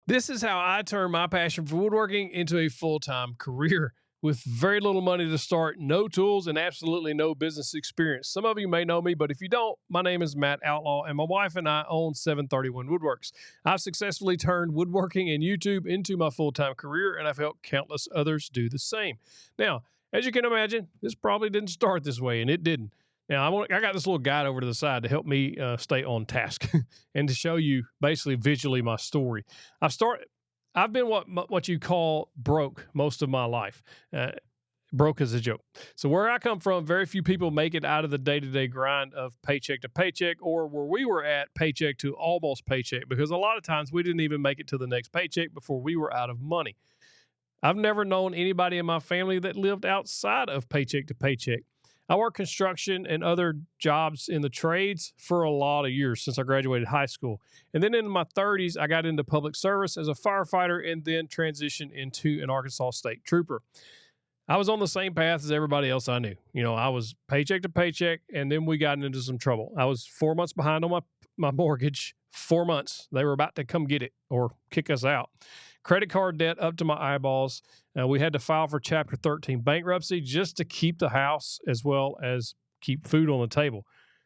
This is how I turned my passion for woodworking into a full-time career with very little money to start, no tools, and absolutely no business experience. Some of you may know me, but if you don't, my name is Matt Outlaw, and my wife and I own 731 Woodworks. I've successfully turned woodworking and YouTube into my full-time career, and I've helped countless others do the same. Now, as you can imagine, this probably didn't start this way, and it didn't. Now, I got this little guide over to the side to help me stay on task and to show you basically visually my story. I've been what you call broke most of my life. Broke is a joke. So where I come from, very few people make it out of the day-to-day grind of paycheck to paycheck, or where we were at, paycheck to almost paycheck, because a lot of times we didn't even make it to the next paycheck before we were out of money. I've never known anybody in my family that lived outside of paycheck to paycheck. I worked construction and other jobs in the trades for a lot of years since I graduated high school. And then in my 30s, I got into public service as a firefighter and then transitioned into an Arkansas State Trooper. I was on the same path as everybody else I knew. You know, I was paycheck to paycheck, and then we got into some trouble. I was 4 months behind on my mortgage, 4 months. They were about to come get it or kick us out. Credit card debt up to my eyeballs. We had to file for Chapter 13 bankruptcy just to keep the house as well as keep food on the table.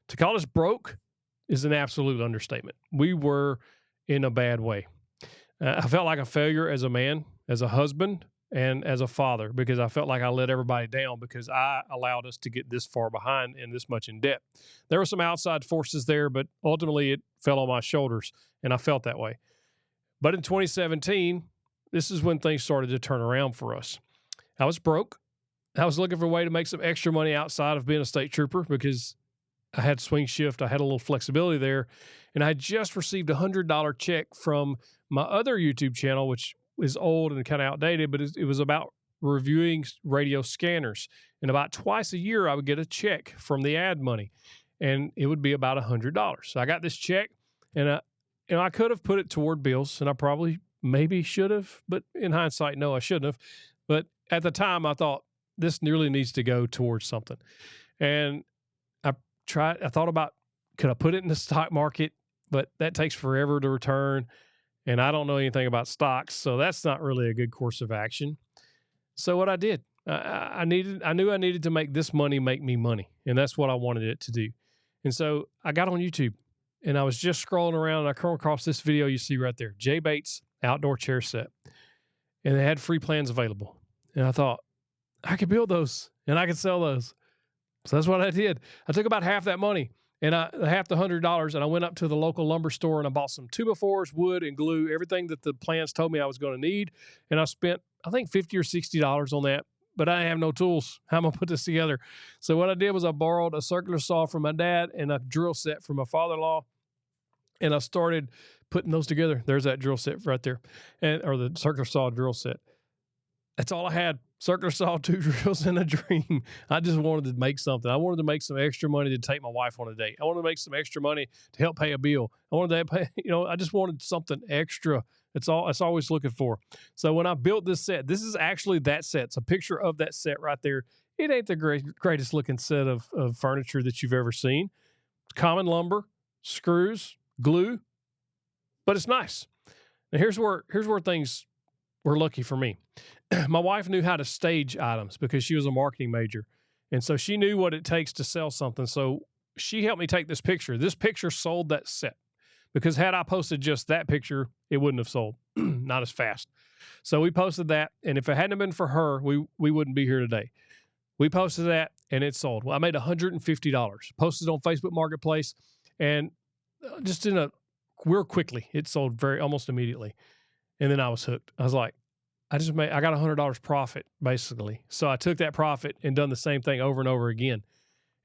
To call us broke is an absolute understatement. We were in a bad way. I felt like a failure as a man, as a husband, and as a father, because I felt like I let everybody down because I allowed us to get this far behind and this much in debt. There were some outside forces there, but ultimately it fell on my shoulders, and I felt that way. But in 2017, this is when things started to turn around for us. I was broke. I was looking for a way to make some extra money outside of being a state trooper because I had swing shift. I had a little flexibility there. And I had just received a $100 check from my other YouTube channel, which is old and kind of outdated, but it was about reviewing radio scanners. And about twice a year, I would get a check from the ad money, and it would be about $100. So I got this check, and I could have put it toward bills, and I probably maybe should have, but in hindsight, no, I shouldn't have. But at the time, I thought this really needs to go towards something. And I thought about, could I put it in the stock market? But that takes forever to return. And I don't know anything about stocks, so that's not really a good course of action. So what I did, I knew I needed to make this money make me money. And that's what I wanted it to do. And so I got on YouTube, and I was just scrolling around, and I come across this video you see right there, Jay Bates outdoor chair set. And they had free plans available. And I thought, I could build those, and I could sell those. So that's what I did. I took about half that money, and half the $100, and I went up to the local lumber store, and I bought some 2x4s, wood, and glue, everything that the plans told me I was going to need. And I spent, I think, $50 or $60 on that. But I have no tools. How am I going to put this together? So what I did was I borrowed a circular saw from my dad and a drill set from my father-in-law. And I started putting those together. There's that drill set right there, or the circular saw drill set. That's all I had. Circular saw, 2 drills, and a dream. I just wanted to make something. I wanted to make some extra money to take my wife on a date. I wanted to make some extra money to help pay a bill. I wanted to pay, I just wanted something extra. That's all. That's always looking for. So when I built this set, this is actually that set. It's a picture of that set right there. It ain't the greatest looking set of furniture that you've ever seen. It's common lumber, screws, glue, but it's nice. Now here's where things were lucky for me. My wife knew how to stage items because she was a marketing major. And so she knew what it takes to sell something. So she helped me take this picture. This picture sold that set, because had I posted just that picture, it wouldn't have sold, not as fast. So we posted that. And if it hadn't been for her, we wouldn't be here today. We posted that and it sold. Well, I made $150, posted on Facebook Marketplace, and just real quickly, it sold almost immediately. And then I was hooked. I was like, I got $100 profit basically. So I took that profit and done the same thing over and over again.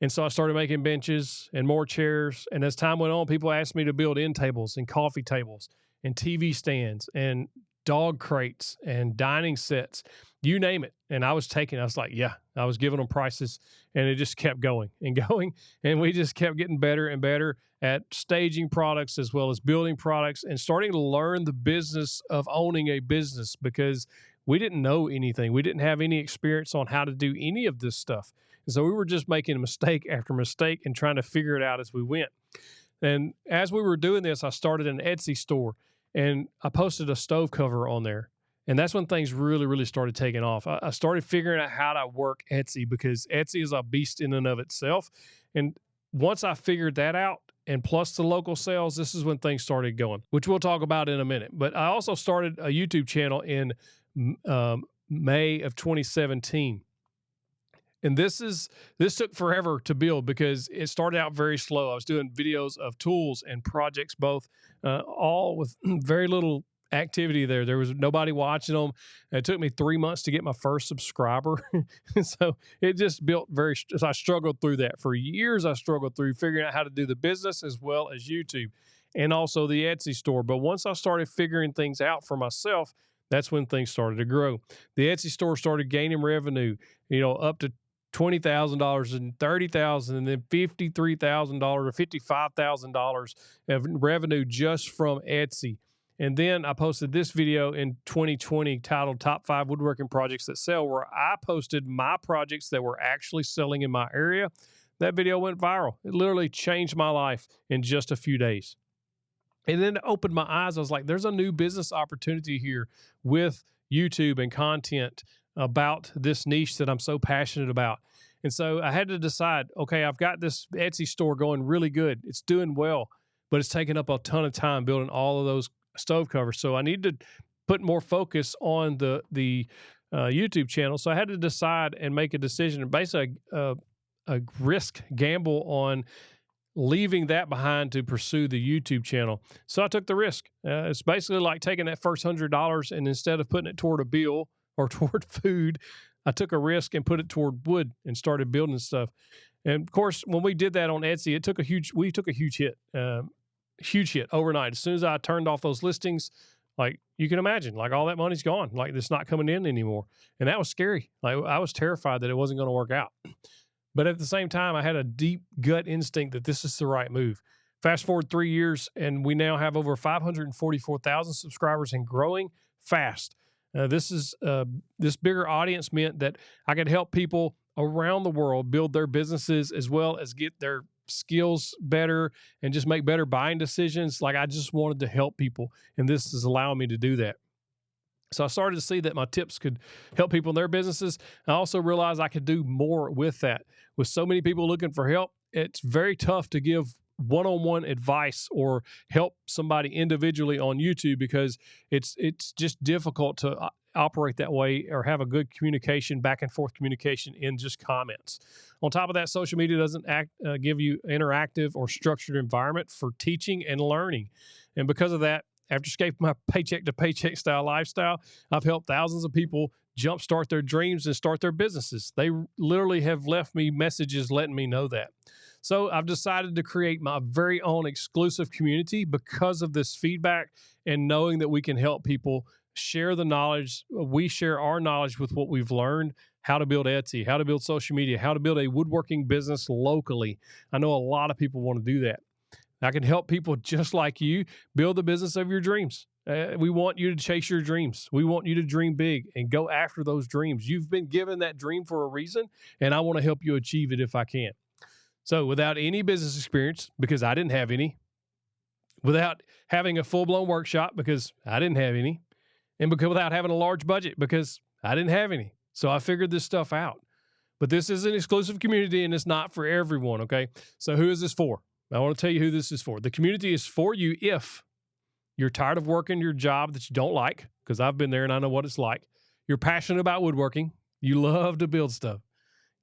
And so I started making benches and more chairs. And as time went on, people asked me to build end tables and coffee tables and TV stands and dog crates and dining sets, you name it. And I was like, yeah, I was giving them prices, and it just kept going and going. And we just kept getting better and better at staging products as well as building products and starting to learn the business of owning a business, because we didn't know anything. We didn't have any experience on how to do any of this stuff. And so we were just making mistake after mistake and trying to figure it out as we went. And as we were doing this, I started an Etsy store. and I posted a stove cover on there. And that's when things really, really started taking off. I started figuring out how to work Etsy, because Etsy is a beast in and of itself. And once I figured that out, and plus the local sales, this is when things started going, which we'll talk about in a minute. But I also started a YouTube channel in May of 2017. And this took forever to build because it started out very slow. I was doing videos of tools and projects, both, all with very little activity there. There was nobody watching them. It took me 3 months to get my first subscriber. So it just built so I struggled through that. For years, I struggled through figuring out how to do the business as well as YouTube and also the Etsy store. But once I started figuring things out for myself, that's when things started to grow. The Etsy store started gaining revenue, up to $20,000 and $30,000 and then $53,000 or $55,000 of revenue just from Etsy. And then I posted this video in 2020 titled Top 5 Woodworking Projects That Sell, where I posted my projects that were actually selling in my area. That video went viral. It literally changed my life in just a few days. And then it opened my eyes. I was like, there's a new business opportunity here with YouTube and content about this niche that I'm so passionate about. And so I had to decide, okay, I've got this Etsy store going really good. It's doing well, but it's taking up a ton of time building all of those stove covers. So I need to put more focus on the YouTube channel. So I had to decide and make a decision, and basically a risk gamble on leaving that behind to pursue the YouTube channel. So I took the risk. It's basically like taking that first $100, and instead of putting it toward a bill or toward food, I took a risk and put it toward wood and started building stuff. And of course, when we did that on Etsy, we took a huge hit overnight. As soon as I turned off those listings, like you can imagine, like all that money's gone, like it's not coming in anymore. And that was scary. Like I was terrified that it wasn't going to work out. But at the same time, I had a deep gut instinct that this is the right move. Fast forward 3 years, and we now have over 544,000 subscribers and growing fast. This bigger audience meant that I could help people around the world build their businesses as well as get their skills better and just make better buying decisions. Like I just wanted to help people, and this is allowing me to do that. So I started to see that my tips could help people in their businesses. I also realized I could do more with that. With so many people looking for help, it's very tough to give one-on-one advice or help somebody individually on YouTube because it's just difficult to operate that way or have a good communication, back and forth communication in just comments. On top of that, social media doesn't give you interactive or structured environment for teaching and learning. And because of that, after escaping my paycheck to paycheck style lifestyle, I've helped thousands of people jumpstart their dreams and start their businesses. They literally have left me messages letting me know that. So I've decided to create my very own exclusive community because of this feedback and knowing that we can help people share the knowledge. We share our knowledge with what we've learned, how to build Etsy, how to build social media, how to build a woodworking business locally. I know a lot of people want to do that. I can help people just like you build the business of your dreams. We want you to chase your dreams. We want you to dream big and go after those dreams. You've been given that dream for a reason, and I want to help you achieve it if I can. So without any business experience, because I didn't have any, without having a full-blown workshop, because I didn't have any, and without having a large budget, because I didn't have any. So I figured this stuff out. But this is an exclusive community, and it's not for everyone, okay? So who is this for? I want to tell you who this is for. The community is for you if you're tired of working your job that you don't like, because I've been there and I know what it's like. You're passionate about woodworking. You love to build stuff.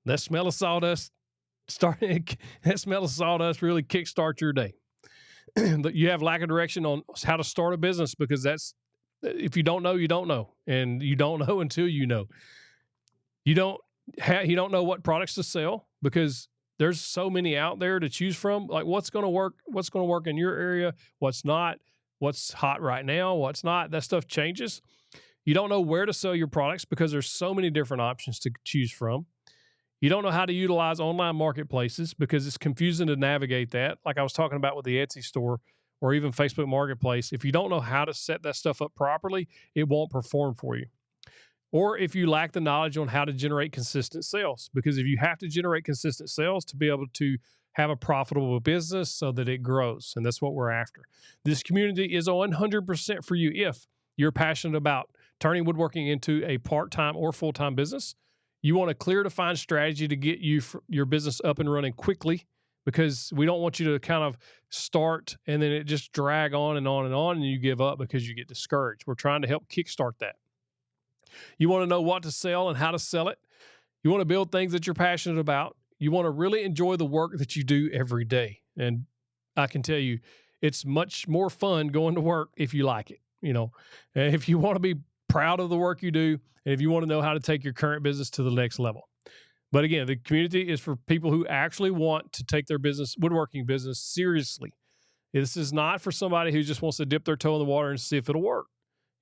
That smell of sawdust really kickstarts your day. You have lack of direction on how to start a business because if you don't know, you don't know. And you don't know until you know. You don't know what products to sell because there's so many out there to choose from. Like what's going to work in your area, what's not, what's hot right now, what's not. That stuff changes. You don't know where to sell your products because there's so many different options to choose from. You don't know how to utilize online marketplaces because it's confusing to navigate that. Like I was talking about with the Etsy store or even Facebook Marketplace. If you don't know how to set that stuff up properly, it won't perform for you. Or if you lack the knowledge on how to generate consistent sales, because if you have to generate consistent sales to be able to have a profitable business so that it grows. And that's what we're after. This community is 100% for you if you're passionate about turning woodworking into a part-time or full-time business. You want a clear, defined strategy to get your business up and running quickly, because we don't want you to kind of start and then it just drag on and on and on and you give up because you get discouraged. We're trying to help kickstart that. You want to know what to sell and how to sell it. You want to build things that you're passionate about. You want to really enjoy the work that you do every day. And I can tell you, it's much more fun going to work if you like it. If you want to be proud of the work you do, and if you want to know how to take your current business to the next level. But again, the community is for people who actually want to take their woodworking business seriously. This is not for somebody who just wants to dip their toe in the water and see if it'll work.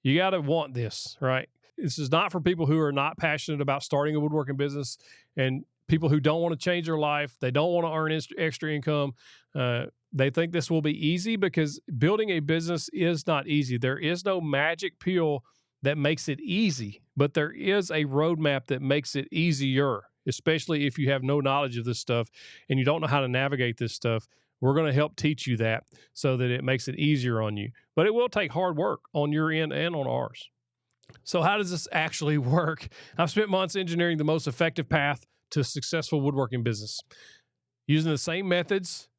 You got to want this, right? This is not for people who are not passionate about starting a woodworking business and people who don't want to change their life. They don't want to earn extra income. They think this will be easy, because building a business is not easy. There is no magic pill that makes it easy, but there is a roadmap that makes it easier, especially if you have no knowledge of this stuff and you don't know how to navigate this stuff. We're going to help teach you that so that it makes it easier on you. But it will take hard work on your end and on ours. So how does this actually work? I've spent months engineering the most effective path to a successful woodworking business. Using the same methods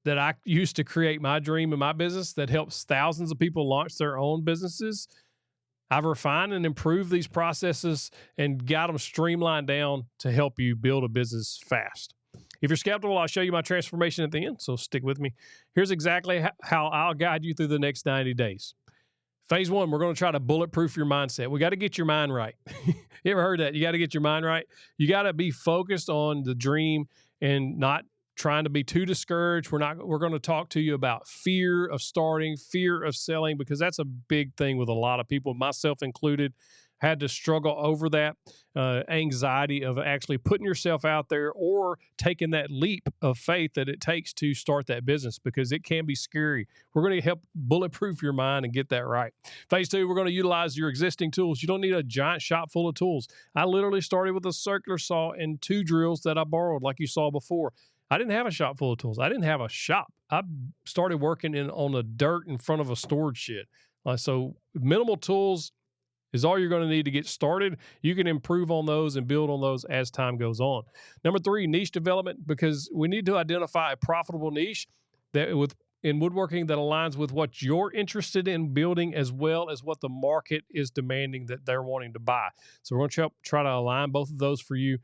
that I used to create my dream in my business that helps thousands of people launch their own businesses, I've refined and improved these processes and got them streamlined down to help you build a business fast. If you're skeptical, I'll show you my transformation at the end, so stick with me. Here's exactly how I'll guide you through the next 90 days. Phase 1, we're going to try to bulletproof your mindset. We got to get your mind right. You ever heard that? You got to get your mind right. You got to be focused on the dream and not trying to be too discouraged. We're going to talk to you about fear of starting, fear of selling, because that's a big thing with a lot of people, myself included. Had to struggle over that anxiety of actually putting yourself out there or taking that leap of faith that it takes to start that business, because it can be scary. We're going to help bulletproof your mind and get that right. Phase 2, we're going to utilize your existing tools. You don't need a giant shop full of tools. I literally started with a circular saw and 2 drills that I borrowed, like you saw before. I didn't have a shop full of tools. I didn't have a shop. I started working on the dirt in front of a storage shed. So minimal tools is all you're going to need to get started. You can improve on those and build on those as time goes on. Number 3, niche development, because we need to identify a profitable niche in woodworking that aligns with what you're interested in building, as well as what the market is demanding that they're wanting to buy. So we're going to try to align both of those for you.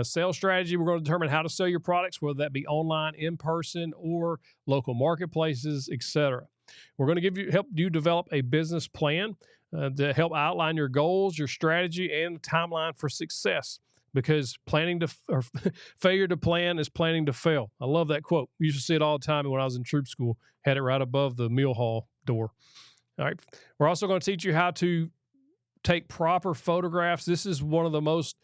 Sales strategy, we're going to determine how to sell your products, whether that be online, in person, or local marketplaces, etc. We're going to help you develop a business plan to help outline your goals, your strategy, and timeline for success. Because failure to plan is planning to fail. I love that quote. We used to see it all the time when I was in troop school. Had it right above the meal hall door. All right. We're also going to teach you how to take proper photographs. This is one of the most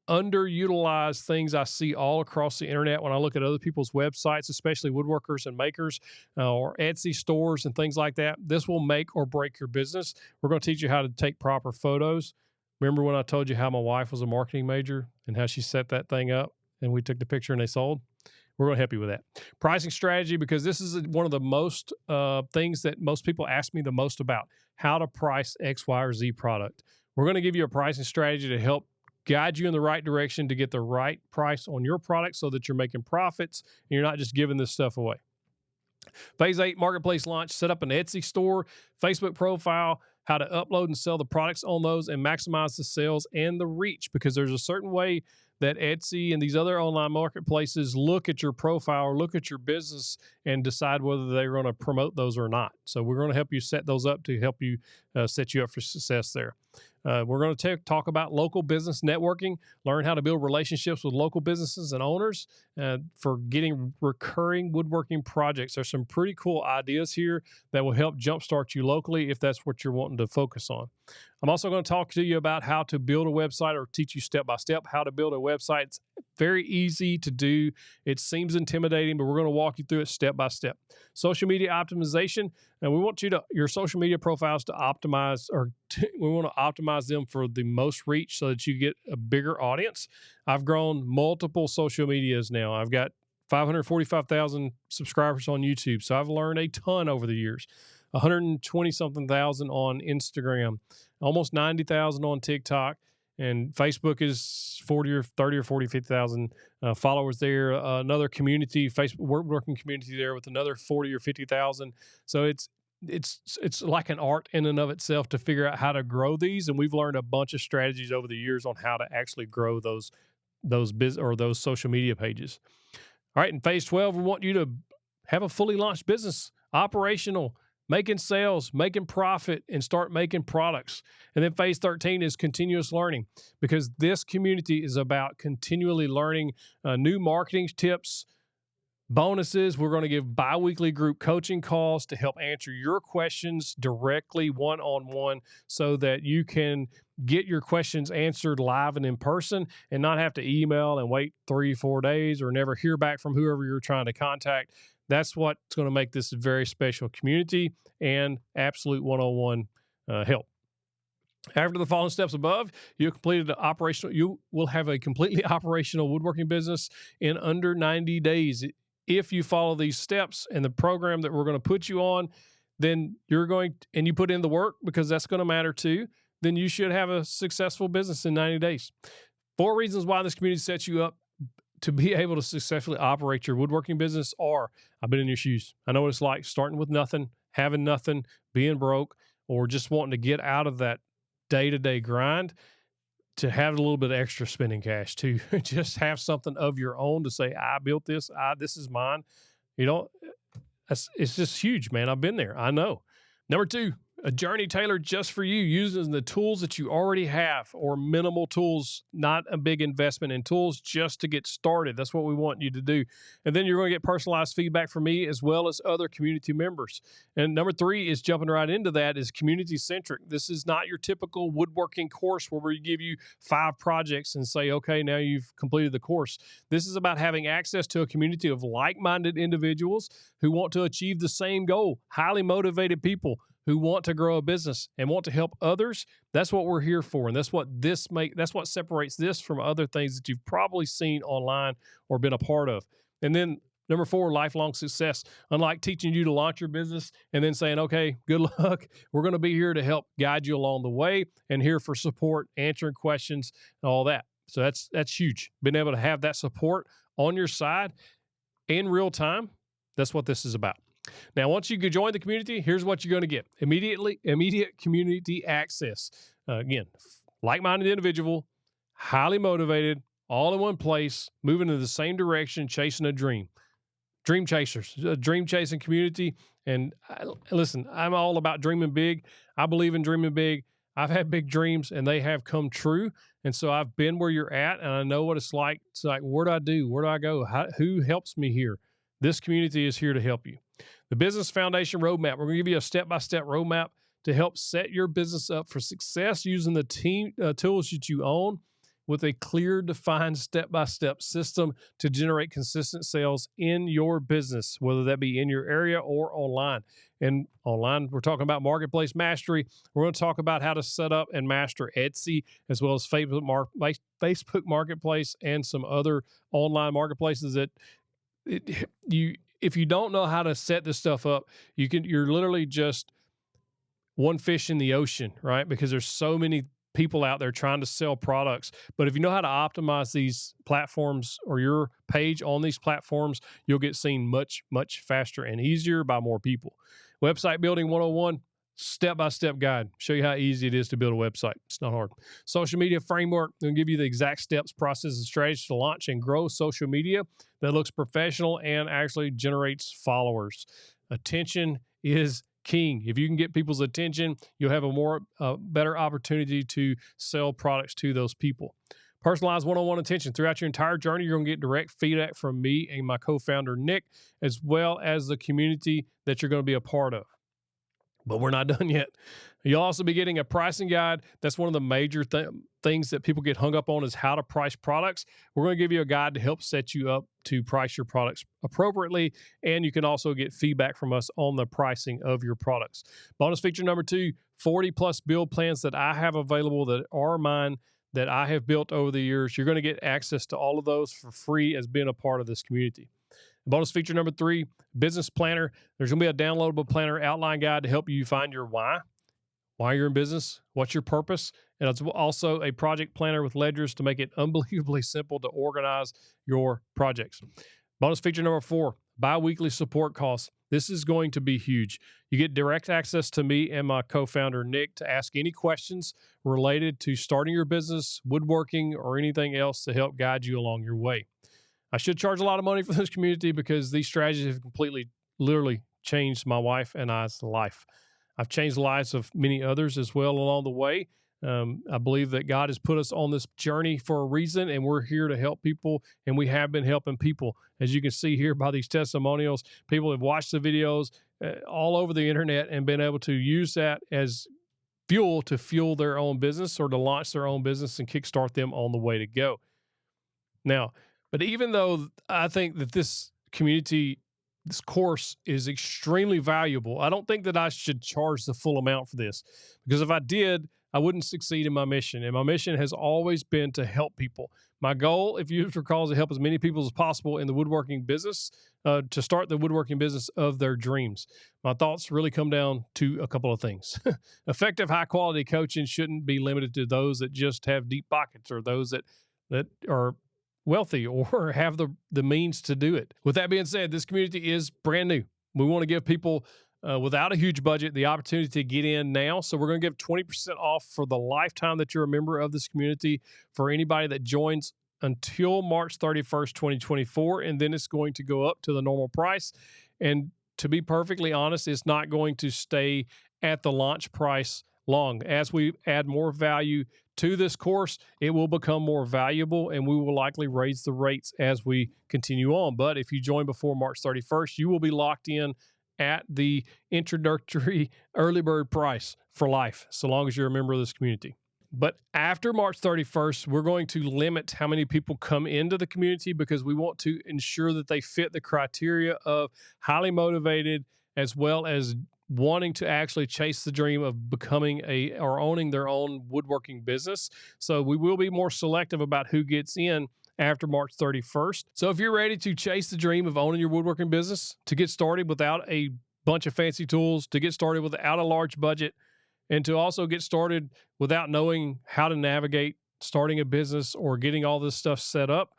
underutilized things I see all across the internet when I look at other people's websites, especially woodworkers and makers or Etsy stores and things like that. This will make or break your business. We're going to teach you how to take proper photos. Remember when I told you how my wife was a marketing major and how she set that thing up and we took the picture and they sold? We're going to help you with that. Pricing strategy, because this is one of the most things that most people ask me the most about, how to price X, Y, or Z product. We're going to give you a pricing strategy to help guide you in the right direction to get the right price on your product so that you're making profits and you're not just giving this stuff away. Phase 8, marketplace launch, set up an Etsy store, Facebook profile, how to upload and sell the products on those and maximize the sales and the reach, because there's a certain way that Etsy and these other online marketplaces look at your profile or look at your business and decide whether they're going to promote those or not. So we're going to help you set those up to help you set you up for success there. We're going to talk about local business networking, learn how to build relationships with local businesses and owners for getting recurring woodworking projects. There's some pretty cool ideas here that will help jumpstart you locally if that's what you're wanting to focus on. I'm also going to talk to you about how to build a website, or teach you step-by-step how to build a website. It's very easy to do. It seems intimidating, but we're going to walk you through it step by step. Social media optimization, and we want your social media profiles to optimize, we want to optimize them for the most reach so that you get a bigger audience. I've grown multiple social medias now. I've got 545,000 subscribers on YouTube. So I've learned a ton over the years. 120 something thousand on Instagram, almost 90,000 on TikTok, and Facebook is 40 or 30 or 40, 50,000 followers there. Another community, Facebook woodworking community there with another 40 or 50,000. So it's like an art in and of itself to figure out how to grow these, and we've learned a bunch of strategies over the years on how to actually grow those those social media pages. All right, in phase 12, we want you to have a fully launched business, operational, making sales, making profit, and start making products. And then phase 13 is continuous learning, because this community is about continually learning new marketing tips, bonuses. We're going to give bi-weekly group coaching calls to help answer your questions directly, one-on-one, so that you can get your questions answered live and in person and not have to email and wait 3-4 days or never hear back from whoever you're trying to contact. That's what's going to make this a very special community and absolute one-on-one help. After the following steps above, you will have a completely operational woodworking business in under 90 days. If you follow these steps and the program that we're going to put you on, then and you put in the work, because that's going to matter too, then you should have a successful business in 90 days. 4 reasons why this community sets you up to be able to successfully operate your woodworking business are: I've been in your shoes. I know what it's like starting with nothing, having nothing, being broke, or just wanting to get out of that day-to-day grind, to have a little bit of extra spending cash, to just have something of your own to say, I built this, this is mine. It's just huge, man. I've been there. I know. Number 2, a journey tailored just for you, using the tools that you already have, or minimal tools, not a big investment in tools, just to get started. That's what we want you to do. And then you're going to get personalized feedback from me as well as other community members. And number 3 is jumping right into that, is community centric. This is not your typical woodworking course where we give you 5 projects and say, okay, now you've completed the course. This is about having access to a community of like-minded individuals who want to achieve the same goal, highly motivated people who want to grow a business and want to help others. That's what we're here for. And that's what separates this from other things that you've probably seen online or been a part of. And then number 4, lifelong success. Unlike teaching you to launch your business and then saying, okay, good luck, we're going to be here to help guide you along the way and here for support, answering questions, and all that. So that's huge. Being able to have that support on your side in real time, that's what this is about. Now, once you join the community, here's what you're going to get. Immediate community access. Again, like-minded individual, highly motivated, all in one place, moving in the same direction, chasing a dream. Dream chasers, a dream chasing community. And listen, I'm all about dreaming big. I believe in dreaming big. I've had big dreams and they have come true. And so I've been where you're at and I know what it's like. It's like, what do I do? Where do I go? Who helps me here? This community is here to help you. The Business Foundation Roadmap. We're going to give you a step-by-step roadmap to help set your business up for success using the tools that you own, with a clear, defined step-by-step system to generate consistent sales in your business, whether that be in your area or online. And online, we're talking about marketplace mastery. We're going to talk about how to set up and master Etsy, as well as Facebook Marketplace and some other online marketplaces that if you don't know how to set this stuff up, you're literally just one fish in the ocean, right? Because there's so many people out there trying to sell products. But if you know how to optimize these platforms or your page on these platforms, you'll get seen much, much faster and easier by more people. Website Building 101, step-by-step guide. Show you how easy it is to build a website. It's not hard. Social media framework. They'll give you the exact steps, process, and strategies to launch and grow social media that looks professional and actually generates followers. Attention is king. If you can get people's attention, you'll have a better opportunity to sell products to those people. Personalized one-on-one attention. Throughout your entire journey, you're going to get direct feedback from me and my co-founder, Nick, as well as the community that you're going to be a part of. But we're not done yet. You'll also be getting a pricing guide. That's one of the major things that people get hung up on, is how to price products. We're going to give you a guide to help set you up to price your products appropriately. And you can also get feedback from us on the pricing of your products. Bonus feature number 2, 40 plus build plans that I have available that are mine, that I have built over the years. You're going to get access to all of those for free as being a part of this community. Bonus feature number 3, business planner. There's going to be a downloadable planner outline guide to help you find your why you're in business, what's your purpose, and it's also a project planner with ledgers to make it unbelievably simple to organize your projects. Bonus feature number 4, bi-weekly support calls. This is going to be huge. You get direct access to me and my co-founder, Nick, to ask any questions related to starting your business, woodworking, or anything else to help guide you along your way. I should charge a lot of money for this community because these strategies have completely, literally changed my wife and I's life. I've changed the lives of many others as well along the way. I believe that God has put us on this journey for a reason, and we're here to help people, and we have been helping people. As you can see here by these testimonials, people have watched the videos all over the internet and been able to use that as fuel to fuel their own business or to launch their own business and kickstart them on the way to go. Now, but even though I think that this community, this course is extremely valuable, I don't think that I should charge the full amount for this, because if I did, I wouldn't succeed in my mission. And my mission has always been to help people. My goal, if you recall, is to help as many people as possible in the woodworking business, to start the woodworking business of their dreams. My thoughts really come down to a couple of things. Effective, high quality coaching shouldn't be limited to those that just have deep pockets or those that are wealthy or have the means to do it. With that being said, this community is brand new. We want to give people without a huge budget the opportunity to get in now. So we're going to give 20% off for the lifetime that you're a member of this community for anybody that joins until March 31st, 2024. And then it's going to go up to the normal price. And to be perfectly honest, it's not going to stay at the launch price long. As we add more value to this course, it will become more valuable, and we will likely raise the rates as we continue on. But if you join before March 31st, you will be locked in at the introductory early bird price for life, so long as you're a member of this community. But after March 31st, we're going to limit how many people come into the community because we want to ensure that they fit the criteria of highly motivated as well as wanting to actually chase the dream of becoming or owning their own woodworking business. So we will be more selective about who gets in after March 31st. So if you're ready to chase the dream of owning your woodworking business, to get started without a bunch of fancy tools, to get started without a large budget, and to also get started without knowing how to navigate starting a business or getting all this stuff set up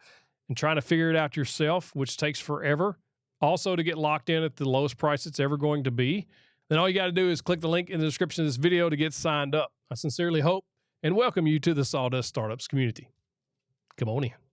and trying to figure it out yourself, which takes forever, also to get locked in at the lowest price it's ever going to be, then all you got to do is click the link in the description of this video to get signed up. I sincerely hope and welcome you to the Sawdust Startups community. Come on in.